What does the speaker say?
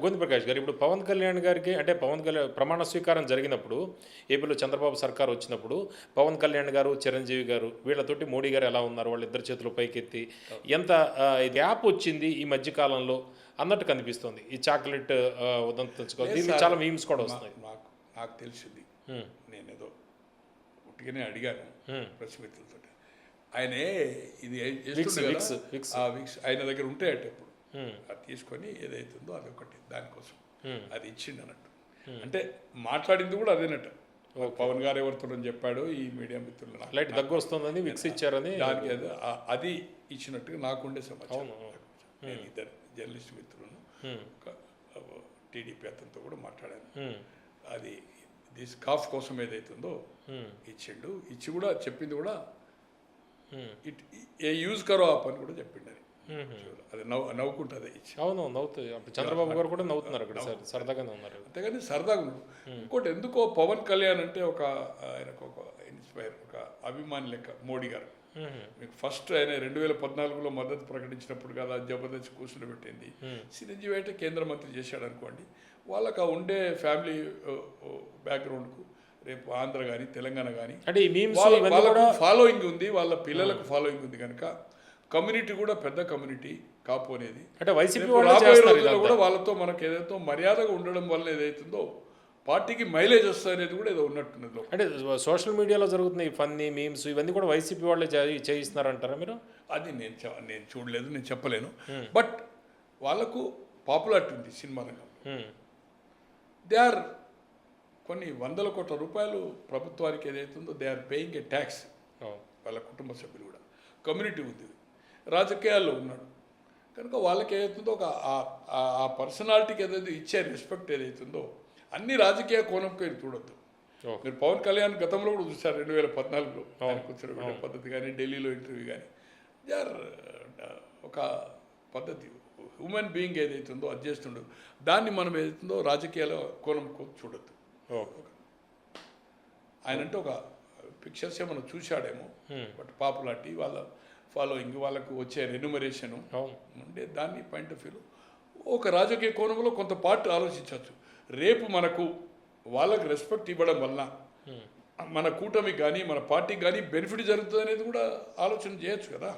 గోవింద ప్రకాష్ గారు, ఇప్పుడు పవన్ కళ్యాణ్ గారికి అంటే పవన్ కళ్యాణ్ ప్రమాణ స్వీకారం జరిగినప్పుడు ఏపీలో చంద్రబాబు సర్కార్ వచ్చినప్పుడు పవన్ కళ్యాణ్ గారు, చిరంజీవి గారు వీళ్ళతోటి మోడీ గారు ఎలా ఉన్నారు, వాళ్ళిద్దరు చేతులు పైకెత్తి ఎంత గ్యాప్ వచ్చింది ఈ మధ్య కాలంలో అన్నట్టు కనిపిస్తుంది. ఈ చాక్లెట్ ఉదంతు చాలా మీమ్స్ కూడా వస్తున్నాయి. నాకు తెలిసింది, నేనేదో ఉట్టిగానే అడిగాను ప్రెస్ మిత్రులతో. ఆయనే ఇది ఆయన దగ్గర ఉంటాయట ఇప్పుడు అది తీసుకొని ఏదైతుందో అదొకటి దానికోసం అది ఇచ్చిండు అన్నట్టు. అంటే మాట్లాడింది కూడా అదేనట్టు. పవన్ గారు ఎవరితో చెప్పాడు ఈ మీడియా మిత్రులు లైట్ దగ్గు వస్తుందని విక్స్ ఇచ్చారని దానికి అది ఇచ్చినట్టుగా నాకుండే సమాచారం. నేను ఇద్దరు జర్నలిస్ట్ మిత్రులను టీడీపీ అతనితో కూడా మాట్లాడాను. అది కాఫ్ కోసం ఏదైతుందో ఇచ్చిండు. ఇచ్చి కూడా చెప్పింది కూడా ఏ యూజ్ కరో ఆ పని కూడా చెప్పిండు. అది నవ్వుకుంటుంది ఇచ్చి. అవును, నవ్వుతుంది. చంద్రబాబు గారు కూడా నవ్వుతున్నారు అక్కడ, సరదాగానే ఉన్నారు. అంతేగాని సరదాగా ఉన్నారు. ఇంకోటి ఎందుకో పవన్ కళ్యాణ్ అంటే ఆయనకు ఒక ఇన్స్పైర్, ఒక అభిమాని లెక్క మోడీ గారు. మీకు ఫస్ట్ ఆయన 2014లో మద్దతు ప్రకటించినప్పుడు కదా జబర్దస్త్ కూర్చుని పెట్టింది. చిరంజీవి అయితే కేంద్ర మంత్రి చేశాడు అనుకోండి, వాళ్ళకి ఆ ఉండే ఫ్యామిలీ బ్యాక్గ్రౌండ్కు రేపు ఆంధ్ర కానీ తెలంగాణ కానీ వాళ్ళకు ఫాలోయింగ్ ఉంది, వాళ్ళ పిల్లలకు ఫాలోయింగ్ ఉంది కనుక కమ్యూనిటీ కూడా పెద్ద కమ్యూనిటీ కాపు అనేది. అంటే వైసీపీ రాబోయే రోజుల్లో కూడా వాళ్ళతో మనకు ఏదైతే మర్యాదగా ఉండడం వల్ల ఏదైతుందో పార్టీకి మైలేజ్ వస్తుంది అనేది కూడా ఏదో ఉన్నట్టున్నది. అంటే సోషల్ మీడియాలో జరుగుతున్న ఈ ఫన్నీ మీమ్స్ ఇవన్నీ కూడా వైసీపీ వాళ్ళే చేయిస్తున్నారంటారా మీరు? అది నేను చూడలేదు, నేను చెప్పలేను. బట్ వాళ్ళకు పాపులారిటీ ఉంది సినిమా రంగంలో. దే ఆర్ కొన్ని వందల కోట్ల రూపాయలు ప్రభుత్వానికి ఏదైతుందో they are paying a tax. వాళ్ళ కుటుంబ సభ్యులు కూడా కమ్యూనిటీ ఉంది, రాజకీయాల్లో ఉన్నాడు కనుక వాళ్ళకి ఏదైతుందో ఒక ఆ పర్సనాలిటీకి ఏదైతే ఇచ్చే రెస్పెక్ట్ ఏదైతుందో అన్ని రాజకీయ కోణంకి చూడొద్దు. మీరు పవన్ కళ్యాణ్ గతంలో కూడా చూసారు 2014లో కూర్చోబెట్టే పద్ధతి కానీ ఢిల్లీలో ఇంటర్వ్యూ కానీ దే ఆర్ ఒక పద్ధతి. హ్యూమన్ బీయింగ్ ఏదైతుందో అది చేస్తుండో దాన్ని మనం ఏదైతుందో రాజకీయాల కోణం చూడొద్దు. ఆయన అంటే ఒక పిక్చర్స్ మనం చూశాడేమో, బట్ పాపులారిటీ వాళ్ళ ఫాలోయింగ్ వాళ్ళకు వచ్చే రెన్యుమరేషను అంటే దాన్ని పాయింట్ ఆఫ్ వ్యూలో ఒక రాజకీయ కోణంలో కొంత పార్ట్ ఆలోచించవచ్చు. రేపు మనకు వాళ్ళకు రెస్పెక్ట్ ఇవ్వడం వలన మన కూటమికి కానీ మన పార్టీకి కానీ బెనిఫిట్ జరుగుతుంది అనేది కూడా ఆలోచన చేయొచ్చు కదా.